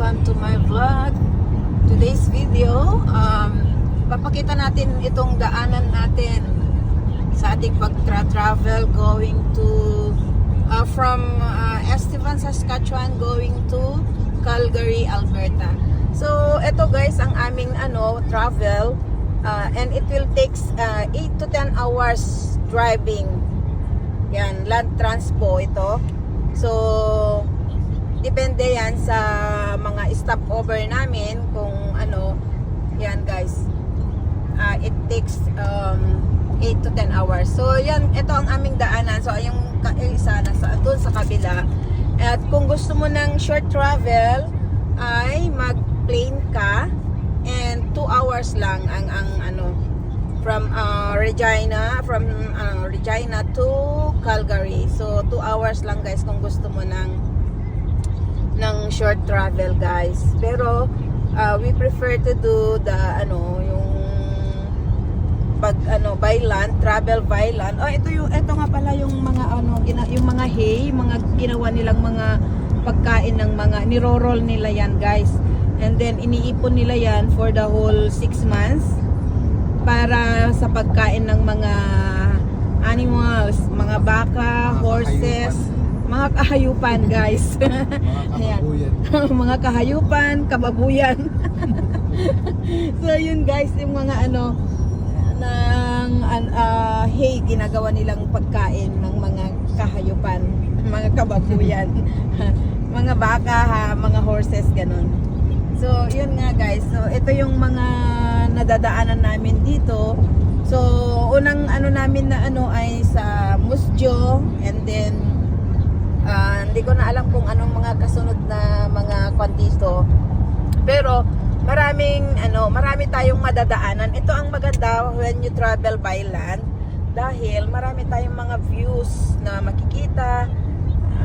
welcome to my vlog. Today's video, papakita natin itong daanan natin sa ating pag-travel going to from Estevan, Saskatchewan going to Calgary, Alberta. So ito guys ang aming travel and it will take 8 to 10 hours driving. Yan, land transpo ito. So depende yan sa mga stopover namin kung yan guys. It takes 8 to 10 hours. So yan, ito ang aming daanan. So yung isa nasa doon sa kabila. At kung gusto mo ng short travel ay mag-plane ka and 2 hours lang ang from Regina to Calgary. So 2 hours lang guys kung gusto mo ng short travel guys. Pero we prefer to do the yung by land, travel by land. Ito nga pala yung mga yung mga hay, mga ginawa nilang mga pagkain ng mga niro-roll nila yan guys. And then iniipon nila yan for the whole 6 months para sa pagkain ng mga animals, mga baka, horses, mga kahayupan guys. Mga kahayupan, kababuyan. So yun guys, yung mga hay ginagawa nilang pagkain ng mga kahayupan, mga kababuyan, mga baka, mga horses, ganun. So yun nga guys, so ito yung mga nadadaanan namin dito. So unang namin na ay sa Musjo, and then hindi ko na alam kung anong mga kasunod na mga kwan dito. Pero marami tayong madadaanan. Ito ang maganda when you travel by land dahil marami tayong mga views na makikita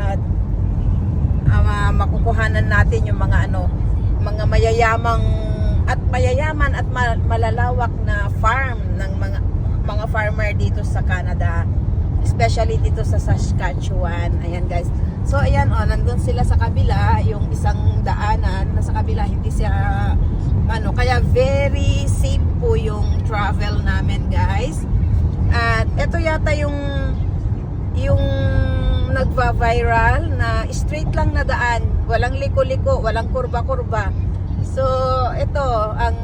at makukuhanan natin yung mga mga mayayaman at malalawak na farm ng mga farmer dito sa Canada, especially dito sa Saskatchewan. Ayan guys. So ayan nandun sila sa kabila, yung isang daanan nasa kabila, hindi siya kaya very safe po yung travel namin guys. At ito yata yung nagva-viral na straight lang na daan, walang liko-liko, walang kurba-kurba. So ito ang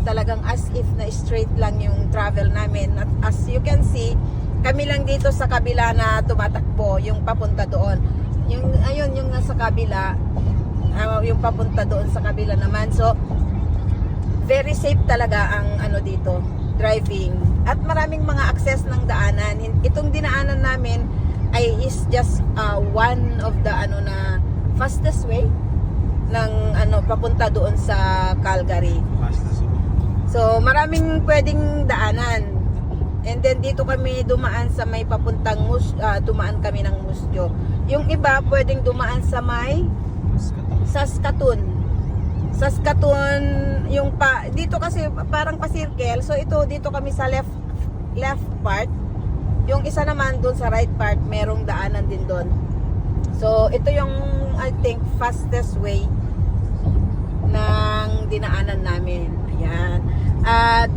talagang as if na straight lang yung travel namin. At as you can see, kami lang dito sa kabila na tumatakbo, yung papunta doon. Yung nasa kabila, yung papunta doon sa kabila naman. So very safe talaga ang dito, driving. At maraming mga access ng daanan. Itong dinaanan namin ay is just one of the na fastest way ng papunta doon sa Calgary. So maraming pwedeng daanan. And then dito kami dumaan sa may papuntang dumaan kami ng Musjo. Yung iba pwedeng dumaan sa may Saskatoon. Yung dito kasi parang pa-circle. So ito dito kami sa left part. Yung isa naman doon sa right part, merong daanan din doon. So ito yung I think fastest way ng dinaanan namin. Ayan. At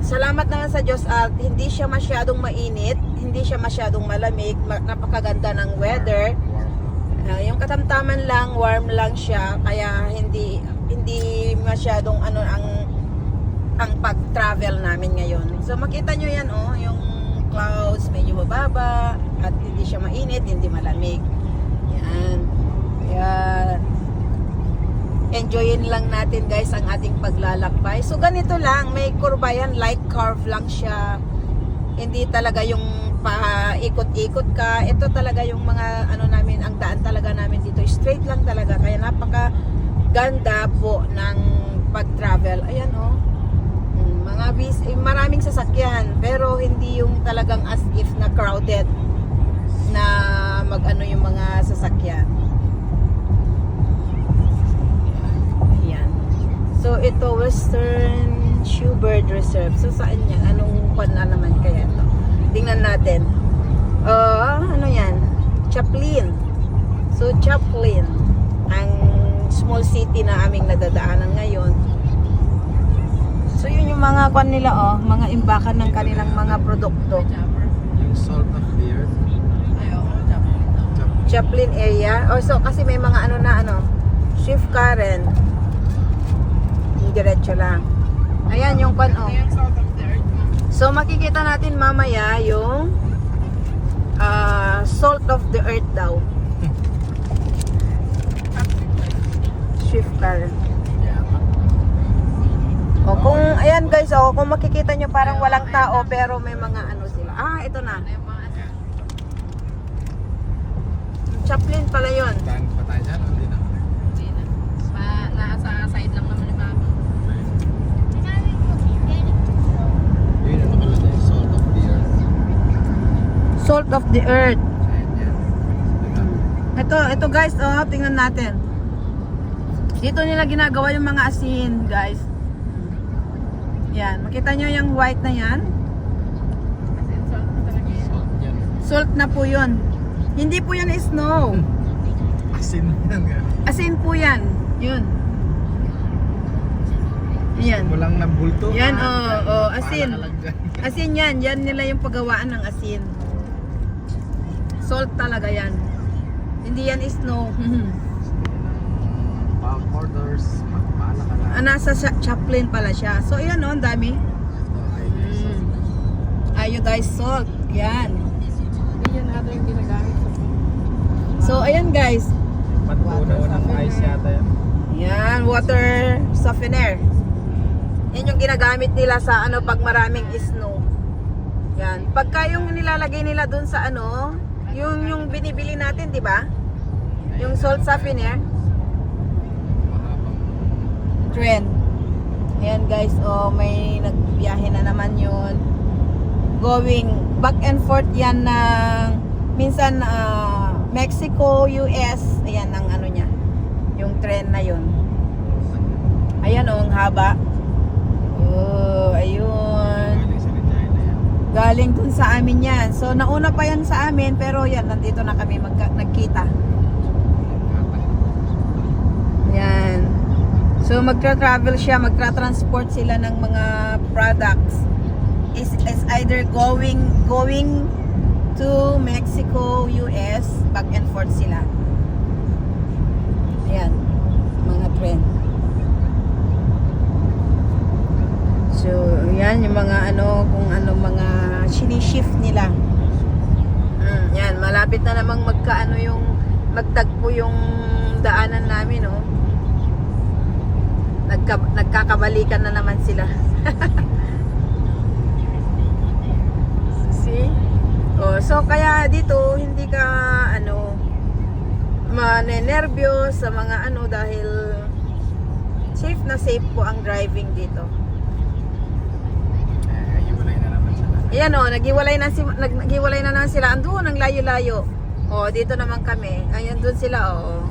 salamat naman sa Diyos at hindi siya masyadong mainit, hindi siya masyadong malamig, napakaganda ng weather. Yung katamtaman lang, warm lang siya, kaya hindi masyadong ang pag-travel namin ngayon. So makita nyo yan yung clouds medyo mababa at hindi siya mainit, hindi malamig. Yan. Kaya enjoyin lang natin guys ang ating paglalakbay. So ganito lang, may kurba yan, like curve lang siya. Hindi talaga yung paikot-ikot ka. Ito talaga yung mga namin, ang daan talaga namin dito, straight lang talaga. Kaya napaka ganda po ng pag-travel. Ayan maraming sasakyan, pero hindi yung talagang as if na crowded na yung mga sasakyan. So ito Western Shorebird Reserve. So saan yan? Anong na naman kaya ito? Tingnan natin. Ano yan? Chaplin. So Chaplin ang small city na aming nadadaanan ngayon. So yun yung mga kwan nila oh, mga imbakan ng kanilang mga produkto. Yung salt of the earth. Chaplin area. Oh, so kasi may mga ano na ano, shift current. Yung diretso lang. Ayan yung kwan oh. So makikita natin mamaya yung salt of the earth daw. Shift current. O kung ayan guys, oh, kung makikita nyo parang walang tao pero may mga ano sila. Ah, ito na. Chaplin pala 'yon. Saan pa tayo dyan? Hindi na. Nasa side lang naman ni Mama. Yun ang nakalagay. Salt of the earth. Salt of the earth. Ayan yan. Ito guys, oh, tingnan natin. Dito nila ginagawa yung mga asin, guys. Yan, makita nyo yung white na yan? Salt yan. Salt na po yun. Hindi po yan snow. Asin yan nga. Asin po yan. Yun. Yan. Walang nabulto. Yan, oh, asin. Para ka lang dyan. Asin yan. Yan nila yung paggawaan ng asin. Salt talaga yan. Hindi yan snow. Pang orders. Magpala ka lang. Nasa Chaplin pala siya. So, yan oh, ang dami. Iodized salt. Yan. Yun natin yung ginagamit sa So, ayan guys. Patunaw ng ice yata yan. Yan, water softener. Yan yung ginagamit nila sa ano pag maraming snow. Yan. Pagka yung nilalagay nila dun sa ano, yung binibili natin, di ba? Yung salt softener. Trend. Ayan guys, oh, may nagbiyahe na naman yun. Going back and forth yan ng minsan Mexico, US. Ayan ang ano niya. Yung trend na yun. Ayan oh, ang haba. Oh, ayun. Galing sa Regina yan. Galing dun sa amin yan. So nauna pa yan sa amin pero yan, nandito na kami nagkita. Yan. So magtra-travel siya, magtra-transport sila ng mga products. Is either going to Mexico, US, back and forth sila. Ayan, mga trend. So, yan yung mga ano, kung ano mga shift nila. Yan, malapit na namang magkaano yung magtagpo yung daanan namin, no. Nagkakabalikan na naman sila. See? Oh, so kaya dito hindi ka ano manenervyos sa mga ano dahil safe na safe po ang driving dito. Hiwalay na naman sila. Ayan oh, naghiwalay na naman sila. Andun ang layo-layo. Oh, dito naman kami. Ayan doon sila oh.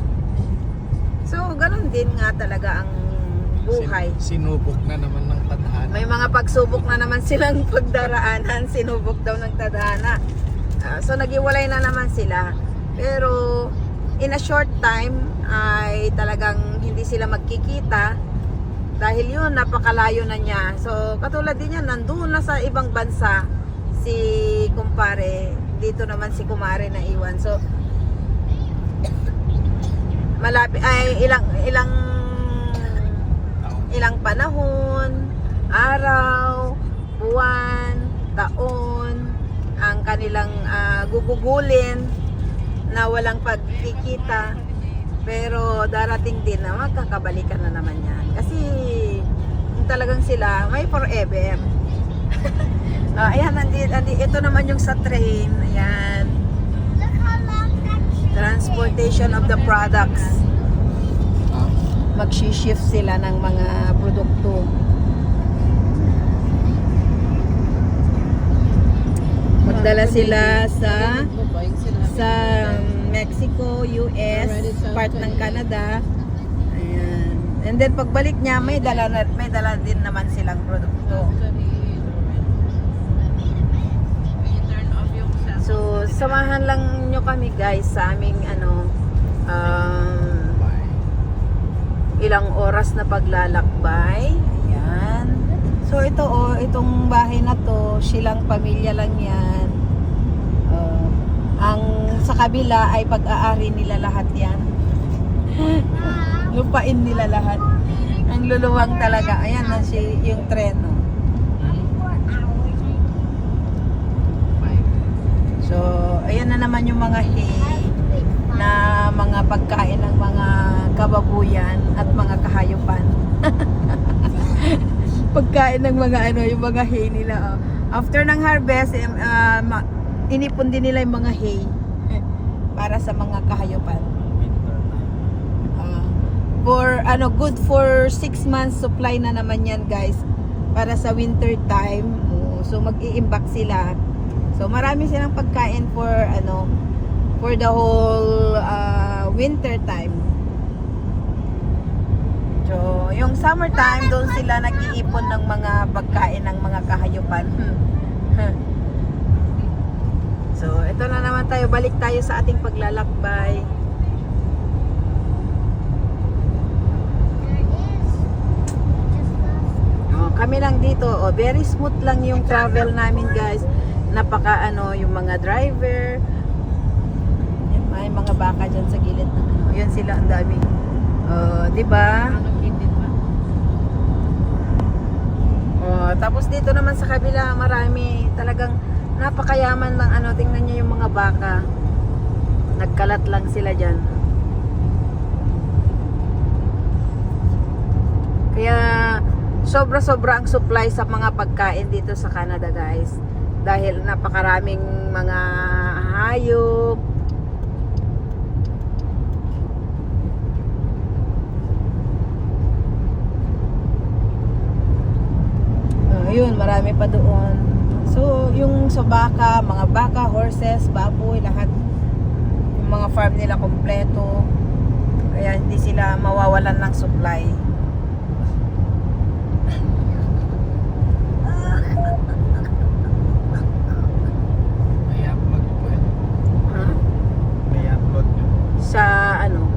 So, ganun din nga talaga ang buhay. Sinubok na naman ng tadhana. May mga pagsubok na naman silang pagdaraanan. Sinubok daw ng tadhana. So naghiwalay na naman sila. Pero in a short time ay talagang hindi sila magkikita dahil yun napakalayo na niya. So katulad din yan, nandun na sa ibang bansa si kumpare, dito naman si kumare na iwan. So malapit ay ilang panahon, araw, buwan, taon ang kanilang gugugulin na walang pagkikita, pero darating din na magkakabalikan na naman yan kasi talagang sila may forever. Ayan, ito naman yung sa train. Ayan, transportation of the products. Mag-shift sila ng mga produkto. Magdala sila sa Mexico, US, part ng Canada. Ayan. And then pagbalik niya, may dala din naman silang produkto. So, samahan lang nyo kami guys sa aming ano ilang oras na paglalakbay. Ayan. So ito itong bahay na to, silang pamilya lang yan. Ang sa kabila ay pag-aari nila lahat yan. Lupain nila lahat. Ang luluwang talaga. Ayan na yung tren. Oh. So, ayan na naman yung mga hay na mga pagkain ng mga kababuyan at mga kahayupan. Pagkain ng mga yung mga hay nila. Oh. After ng harvest, inipon din nila yung mga hay para sa mga kahayupan. Good for 6 months supply na naman yan, guys, para sa winter time. So mag-iimbak sila. So marami silang pagkain for for the whole winter time. So yung summer time, doon sila nag-iipon ng mga pagkain ng mga kahayupan. So ito na naman tayo, balik tayo sa ating paglalakbay. Kami lang dito, very smooth lang yung travel namin, guys. Napaka yung mga driver. Yan, may mga baka dyan sa gilid ng yan sila, ang dami. Di ba? Tapos dito naman sa kabila, marami. Talagang napakayaman ng tingnan niyo yung mga baka. Nagkalat lang sila dyan. Kaya sobra-sobra ang supply sa mga pagkain dito sa Canada, guys. Dahil napakaraming mga hayop. Ayun, marami pa doon. So, yung sa baka, mga baka, horses, baboy, lahat. Yung mga farm nila kompleto. Kaya hindi sila mawawalan ng supply. Sa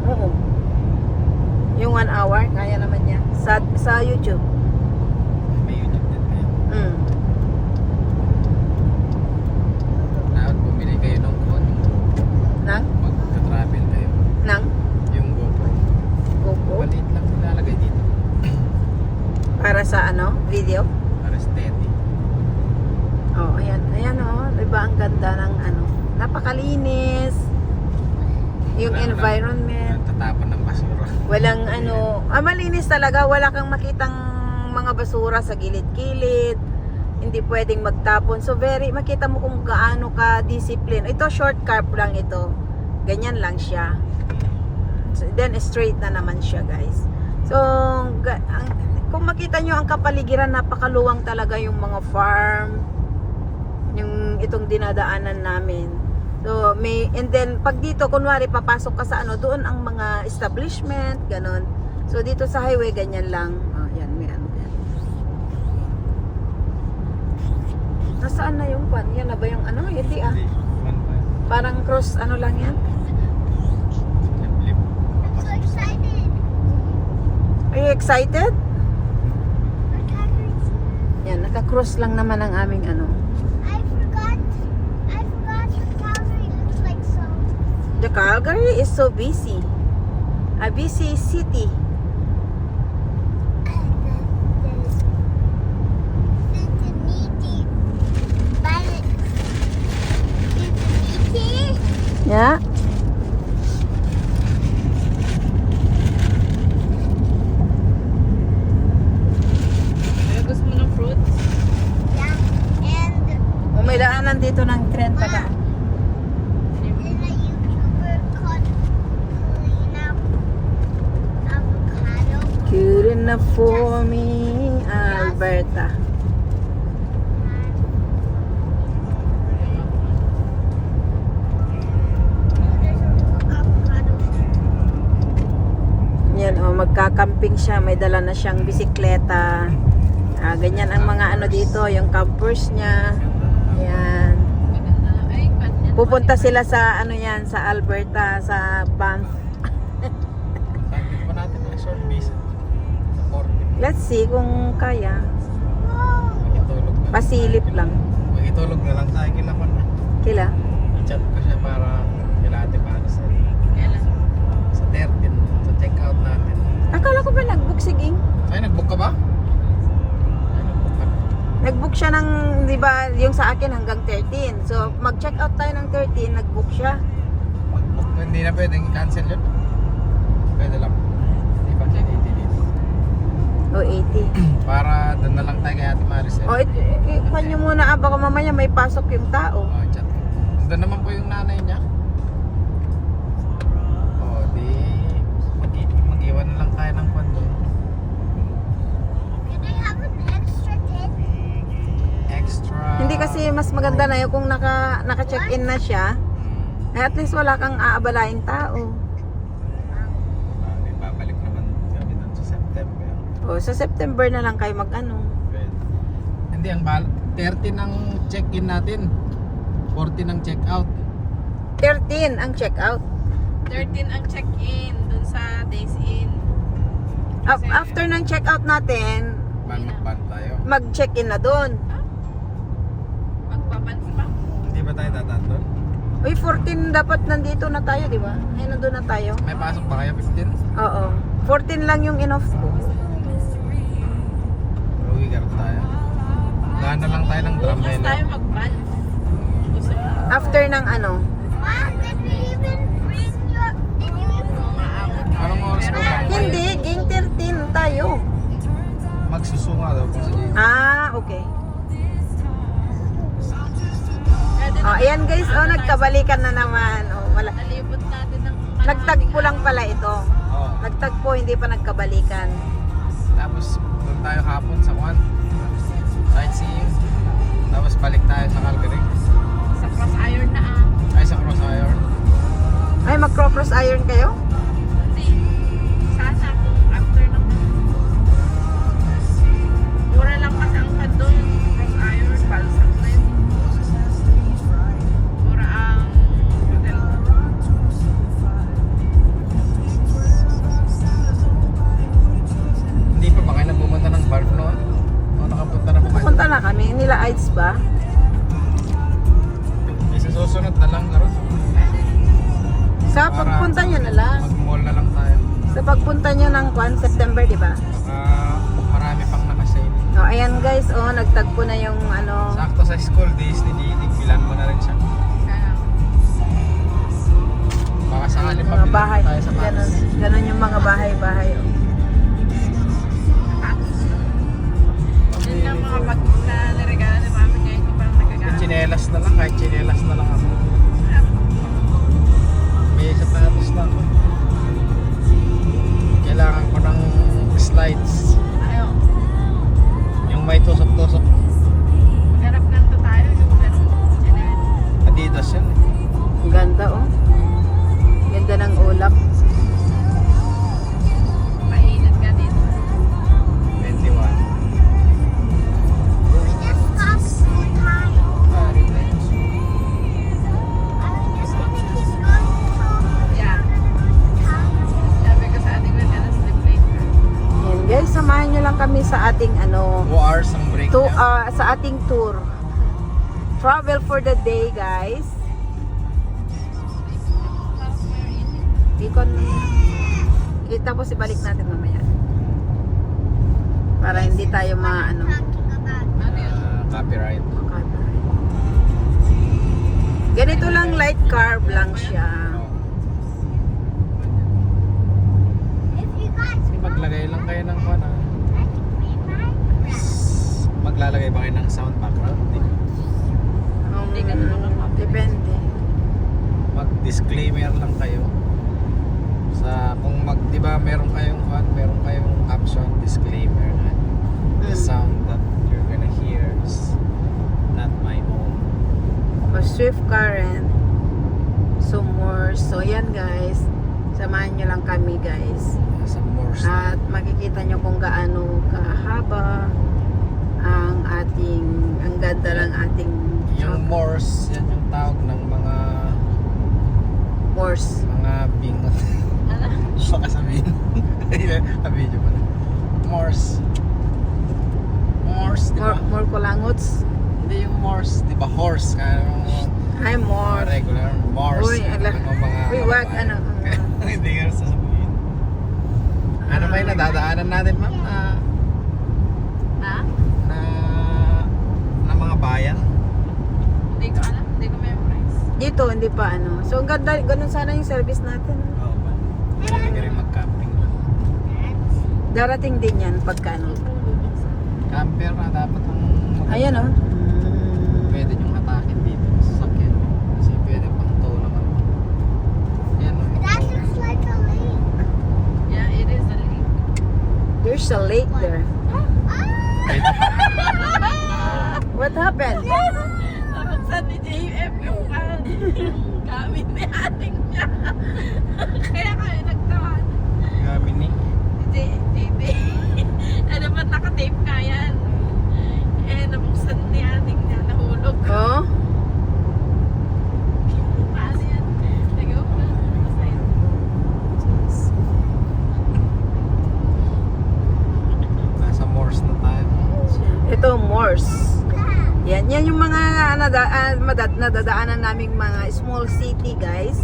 oo. Yung 1 hour, kaya naman niya. Sa YouTube. May YouTube din kayo. Dapat bumili kayo ng phone. Nang? Magka-travel kayo. Nang? Yung GoPro. GoPro? Maliit lang nilalagay dito. Para sa video? Para steady. Oh, ayan. Ayan diba ang ganda ng napakalinis. Yung Wala environment. Tatapon ng basura. Walang malinis talaga. Wala kang makitang mga basura sa gilid-gilid. Hindi pwedeng magtapon. So makita mo kung gaano ka discipline. Ito short carb lang ito. Ganyan lang siya. So, then straight na naman siya, guys. So kung makita nyo ang kapaligiran, napakaluwang talaga yung mga farm. Yung itong dinadaanan namin. So, and then, pag dito, kunwari, papasok ka sa doon ang mga establishment, ganon. So, dito sa highway, ganyan lang. Yan, may yan. Nasaan na yung pan? Yan na ba yung Hindi Parang cross, lang yan? Lip. I'm so excited. Are you excited? My Calgary's. Yan, naka-cross lang naman ang aming I forgot Calgary looks like so. The Calgary is so busy. A busy city. Yeah. Gusto mo ng fruits? Yeah, and May daanan dito ng tren pala. there's a YouTuber called Clean Up Avocado. Good enough for me, Alberta. There's a little avocado tree. Yan, magkakamping siya. May dala na siyang bisikleta. Ganyan ang mga dito, yung campers niya. Yan. Ay, kanya. Pupunta sila sa sa Alberta, sa Banff. Bakit pa natin mga short visit? Let's see kung kaya. Magitulog na. Pasilip lang. Magitulog na lang tayo kila ko na. Kila? I-chat ko siya para kila Ate Paris. Kailan? Sa 13, sa check out natin. Akala ko ba nag-book si Ging? Ay, nag-book ka ba? Ay, nag-book ka na. Nag-book siya ng, di ba, yung sa akin hanggang 13. So, mag-check out tayo ng 13, nag-book siya. Mag-book. Hindi na pwedeng i-cancel yun? Pwede lang. Hindi pa kaya 80 dito. O, 80. Para doon na lang tayo kay Ate Maris. O, ikuhan nyo muna, baka mamaya may pasok yung tao. Oh, chat. Doon naman po yung nanay niya. Oh, di mag-iwan na lang tayo ng kwento. Can I have an extra tent? Extra. Hindi kasi mas maganda na yung kung naka-check-in na siya. Eh, at least wala kang aabalaing tao. May babalik naman kami doon sa September. O, sa September na lang kayo mag-ano. Pwede. Hindi, ang 30 ng check-in natin. 40 ng check-out. 13 ang check-out. 13 ang check-in dun sa days in. After ng check-out natin, Ban tayo. mag-check-in na doon. Magpapans pa. Hindi ba tayo dadaan doon? Uy, 14 dapat nandito na tayo, di ba? Ay, nandun na tayo. May pasok ba kayo? 15? Oo. 14 lang yung in-off ko. Uwi ka tayo. Daan na lang tayo ng drum Bukas head. tayo mag-ban. Gusto mo? After ng ano, Mom, did you even bring your... Did you even... Maawat. Anong oras ba? hindi, ging 13 tayo. Magsusunga daw po sa dito. Ah, okay. Pwede Oh, na- ayan guys, oh, nagkabalikan na naman. Oh, wala. Nalibot natin ng... Nagtagpo lang pala ito. Oo. Nagtagpo, hindi pa nagkabalikan. Tapos doon tayo hapon sa Juan. Sightseeing. Tapos balik tayo sa Calgary. Sa cross iron na ah. Ay, sa Cross Iron. Ay, mag-cross iron kayo? Hindi. Sana kung after ng... Mura lang kasi ang kando yung cross iron. Balsam na yun. Mura ang hotel. Hindi pa ba kayo nagpupunta ng Barb noon? O nakapunta na ba kayo? Pupunta na kami. Nila Ides ba? Isa susunod na lang karon. Sa pagpunta nyo na lang. Mag-mall na lang tayo. Sa pagpunta nyo ng September, di ba? Baka marami pang nakasale. Oh, ayan guys, oh, nagtagpo na yung ano. Sakto sa school days ni Didig, bilan mo na rin siya. Kaya, Baka sakali pa Mga bilan bahay. tayo sa Ganon, Paris. ganon yung mga bahay-bahay. Oh. yun lang mga bag na niregala ni mami ngayon. Hindi pa lang nagagamit. Chinelas na lang, kahit chinelas na lang ako. May sapatos na ako. Kailangan ko ng slides. Ayaw. Yung may tusok-tusok. Maghanap ganito tayo. Yung ganun. Adidas yan. Ang ganda, oh. Ganda ng ulap. Mainit ka dito. 21. We just got so tired. Ah, relax. I just think we keep going so Yeah. tired. Sabi ko sa ating we're gonna sleep later. Ayan guys, samahan nyo lang kami sa ating ano, 2 hours ang break niya. sa ating tour. Travel for the day, guys. Ikon. Tapos ibalik natin mamaya. Para hindi tayo ano. Talking about. Ano yun? Copyright. Ganito lang, light carb lang siya. If you guys Maglagay lang kayo ng ano. Maglalagay ba kayo ng sound background? Hindi ka na nakakapit. Depende. Mag-disclaimer lang kayo. Sa kung di ba meron kayong caption disclaimer na the sound that you're gonna hear is not my own. O swift current. So more. So yan guys. Samahan nyo lang kami guys. Sa Morse. At makikita nyo kung gaano kahaba ang ganda ng ating Yung Morse, yan yung tawag ng mga Morse. bingot. Ano? Baka sabihin. Sabihin nyo pala. Morse. Morse, di ba? More kulangots. Hindi yung Morse, di ba? Horse. Ay, more. Regular Morse. Uy, uy, wag, ano. Hindi ka sasabihin. Ano ba yung nadadaanan natin, ma'am? Ha? Na mga bayan? Hindi ko alam. Hindi ko memorize. Dito, hindi pa ano. So, ang ganda, ganun sana yung service natin. Oo ba? Pwede rin mag-camping. Darating din yan pagka ano. Camper na dapat ang Ayan oh. pwede yung atakin dito sa sasakyan. Kasi pwede pang tow naman. Ayan o. That looks like a lake. Yeah, it is a lake. There's a lake there. Ah! What happened? Nabuksan ni JF yung gamit ni ating niya. Kaya kami nagtawan. Gabi ni. Hindi. Ano ba nakatape nga yan? Eh, nabuksan ni ating niya. Nahulog. Oh? Paano yan? Sige, basta yun. Nasa Morse na tayo. Ito, Morse. Yan yung mga nadadaanan naming mga small city, guys.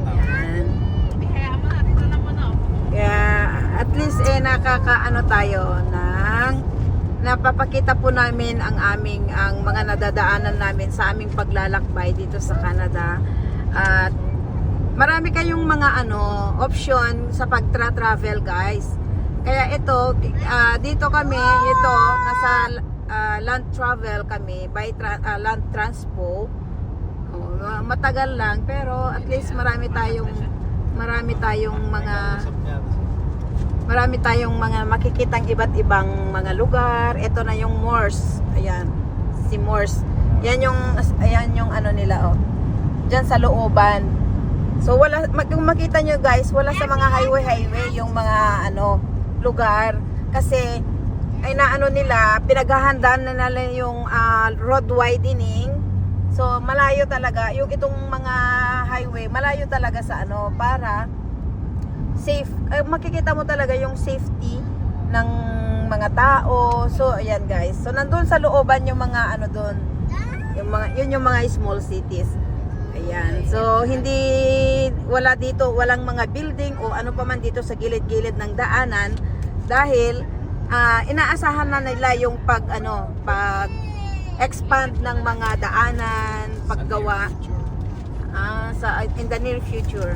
Yan. Kaya mo natin ito naman ako. Kaya at least nakakaano tayo ng napapakita po namin ang mga nadadaanan namin sa aming paglalakbay dito sa Canada. At marami kayong mga option sa pagtra-travel, guys. Kaya ito dito kami nasa land travel kami by land transpo. Matagal lang pero at least marami tayong mga makikitang iba't ibang mga lugar. Ito na yung Morse. Ayan, si Morse. Ayan yung ano nila oh. Diyan sa looban. So kung makita nyo guys, wala sa mga highway yung mga lugar kasi ay nila, pinaghahandaan na nila yung road widening. So malayo talaga yung itong mga highway, malayo talaga sa para safe. Makikita mo talaga yung safety ng mga tao. So ayan guys. So nandun sa looban yung mga doon. Yung mga small cities. Ayan. So walang mga building o ano pa man dito sa gilid-gilid ng daanan dahil inaasahan na nila yung pag expand ng mga daanan, paggawa in the near future.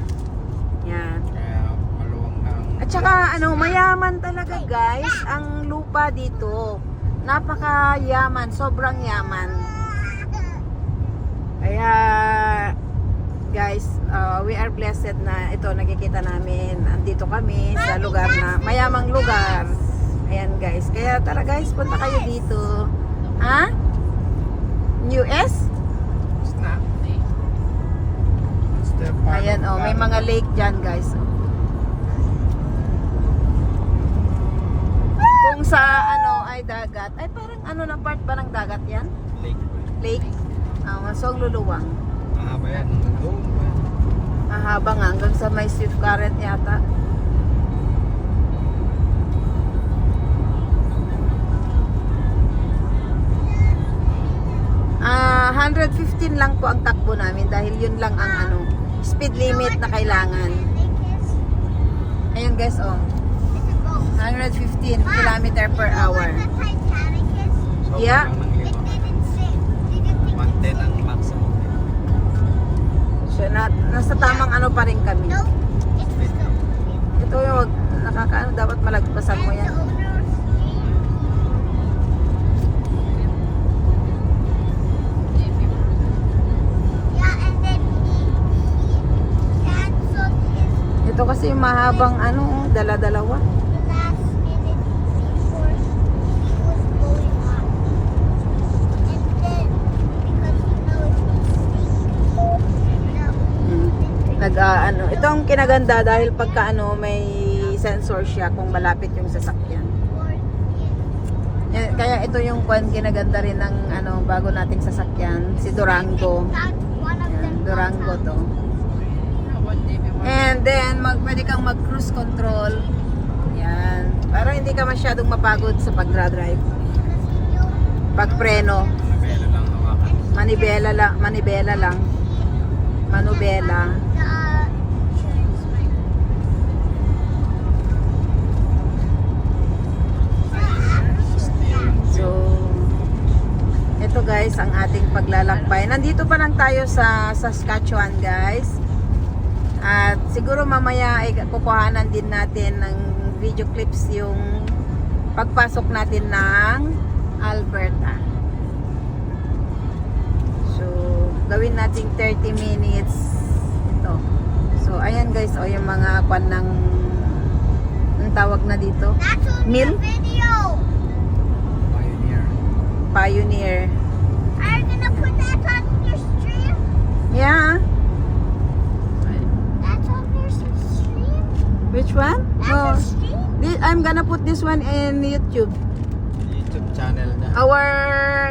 Yan. Kaya maluwang ng... At saka mayaman talaga guys ang lupa dito. Napakayaman, sobrang yaman. Kaya guys, we are blessed na ito nakikita namin. Andito kami sa lugar na mayamang lugar. Ayan guys. Kaya tara guys, punta kayo dito. Ha? US? Snap. Ayan may mga lake dyan guys. Kung sa ay dagat, ay parang na part ba ng dagat yan? Lake. Lake? So ang luluwang. Mahaba yan. Doon ba? Mahaba nga hanggang sa may swift current yata. Ah, 115 lang po ang takbo namin dahil yun lang ang speed limit na kailangan. Ayun guys 115 kilometer per hour. So, Yeah. parang ng 110 ang maximum. So nasa tamang pa rin kami. Ito yung dapat malagpasan mo yan. Ito kasi yung mahabang dala-dalawa. Ito ang kinaganda dahil pagka may sensor siya kung malapit yung sasakyan. Kaya ito yung kinaganda rin ng bago nating sasakyan, si Durango. Yan, Durango to. And then pwede kang mag-cruise control. Yan. Para hindi ka masyadong mapagod sa pag-drive. Pagpreno. Manibela lang hawakan. Manibela lang. Manubela. So, ito guys, ang ating paglalakbay. Nandito pa lang tayo sa Saskatchewan guys. At siguro mamaya ay kukuhanan din natin ng video clips yung pagpasok natin ng Alberta. So, gawin nating 30 minutes ito. So, ayan guys, o yung mga kwan ng ang tawag na dito. Mill? Video. Pioneer. Pioneer. Are you gonna put that on your stream? Yeah. That's on your stream? Which one? That's a stream? I'm gonna put this one in YouTube. YouTube channel niya. Our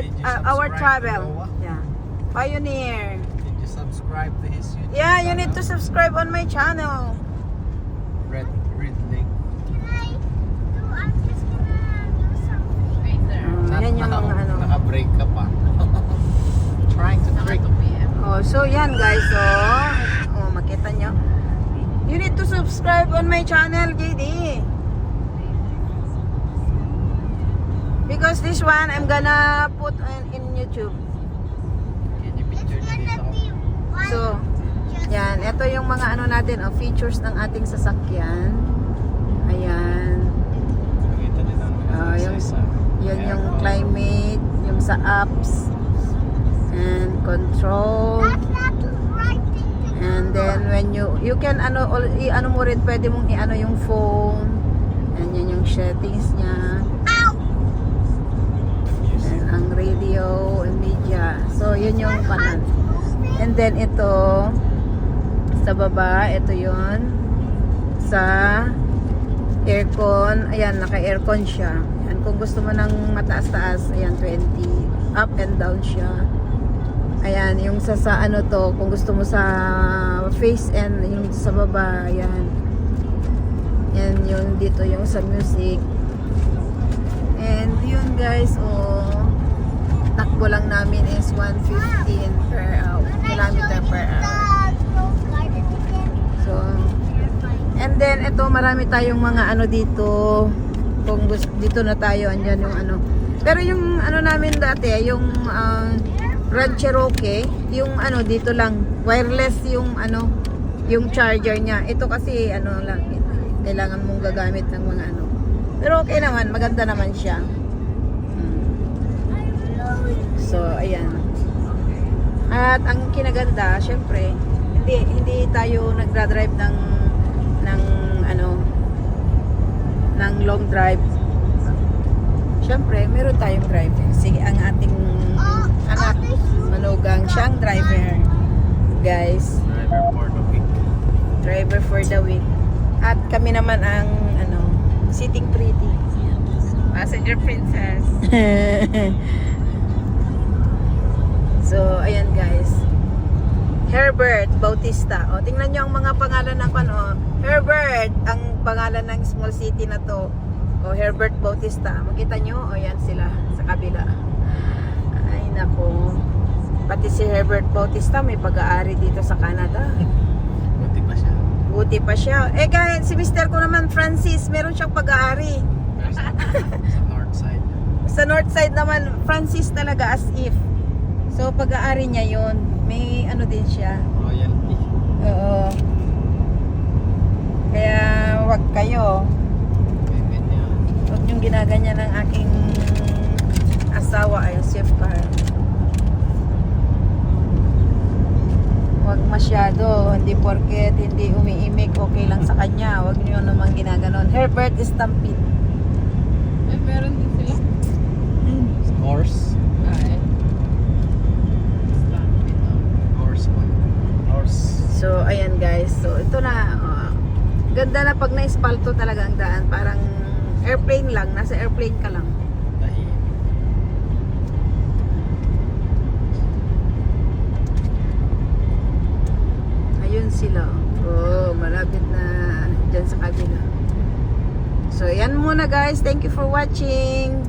Did you our subscribe to travel. Noah? Yeah. Pioneer. Did you subscribe to his YouTube Yeah, you channel? need to subscribe on my channel. Red Link. Can I do? I'm just gonna do something. Right there. Yan yung mga ano. Naka-break ka pa. Trying to Naka break. 2 p.m. Oh, so yan guys, oh, makita nyo. You need to subscribe on my channel, JD. Because this one, I'm gonna put in YouTube. Can you It's picture gonna dito? be one. So, just yan, ito yung mga ano natin, features ng ating sasakyan. Ayan. Nakita nila ang Yung- isa-isa. Yan Ayan, yung oh. climate, yung sa apps, and control. That's not the right thing to do. And then when you can ano i-ano mo rin, pwede mong i-ano yung phone. And yan yung settings niya. Ow! And ang radio and media. So yun yung kanan. And then ito sa baba, ito yun sa aircon. Ayan, naka-aircon siya. Ayan, kung gusto mo ng mataas-taas, ayan 20. Up and down siya. Ayan, yung sa ano to, kung gusto mo sa face and yung sa baba, ayan. Yan yung dito yung sa music. And yun guys, takbo lang namin is 115 per hour, kilometer per hour. So, and then ito marami tayong mga ano dito. Kung gusto, dito na tayo, andyan yung ano. Pero yung ano namin dati, yung Grand Cherokee, yung ano dito lang, wireless yung ano, yung charger niya. Ito kasi ano lang, kailangan mong gagamit ng mga ano. Pero okay naman, maganda naman siya. So, ayan. At ang kinaganda, syempre, hindi tayo nagdra-drive ng ano, ng long drive. Syempre, meron tayong driver. Sige, ang ating anak, manugang siyang driver. Guys, Driver for the week. driver for the week. At kami naman ang ano, sitting pretty. Passenger princess. So, ayan guys. Herbert Bautista. O, tingnan nyo ang mga pangalan ng ano. Herbert, ang pangalan ng small city na to. O, Herbert Bautista. Makita nyo? O, yan sila sa kabila. Ay, nako. Pati si Herbert Bautista may pag-aari dito sa Canada. Buti pa siya. Buti pa siya. Eh, kahit si mister ko naman, Francis, meron siyang pag-aari. Sa north side. Sa north side naman, Francis talaga as if. So, pag-aari niya yun. May ano din siya. Royalty. Oo. Kaya, wag kayo. Ganyan. Huwag niyong ginaganyan ng aking asawa ay safe car. Huwag masyado. Hindi porket hindi umiimik, okay lang sa kanya. Huwag niyo naman ginaganon. Herbert Stampede. Ay, meron din sila. Horse. Ay. Horse one. Horse. So, ayan guys. So, ito na. Ganda na pag na-espalto talaga ang daan. Parang airplane lang. Nasa airplane ka lang. Tahimik. Ayun sila. Oh, malapit na dyan sa kabila. So, yan muna guys. Thank you for watching.